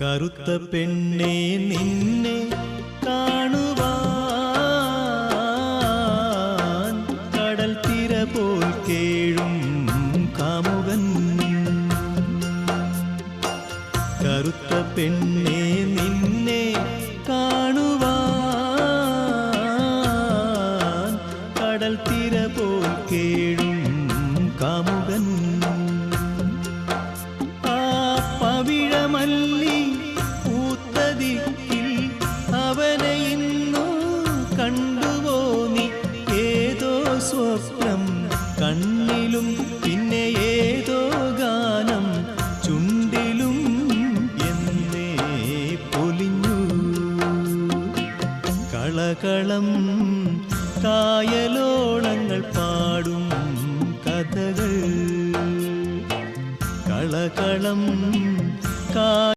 കറുത്ത പെണ്ണെ നിന്നെ കാണുവാൻ കടൽ തിര പോൽ കേഴും കാമുകൻ. കറുത്ത പെണ്ണെ നിന്നെ കാണുവാൻ കടൽ തിര പോൽ കേഴും കാമുകൻ. ആ പവിഴമല്ലി പൂത്തതിക്കിൽ അവനെ ഇന്നു കണ്ടുവോ നീ? ഏതോ സ്വപ്നം കണ്ണിലും പിന്നെ ഏതോ ഗാനം ചുണ്ടിലും എന്നേ പൊലിഞ്ഞു. കളകളം കായലോളങ്ങൾ പാടും കഥകൾ. കളകളം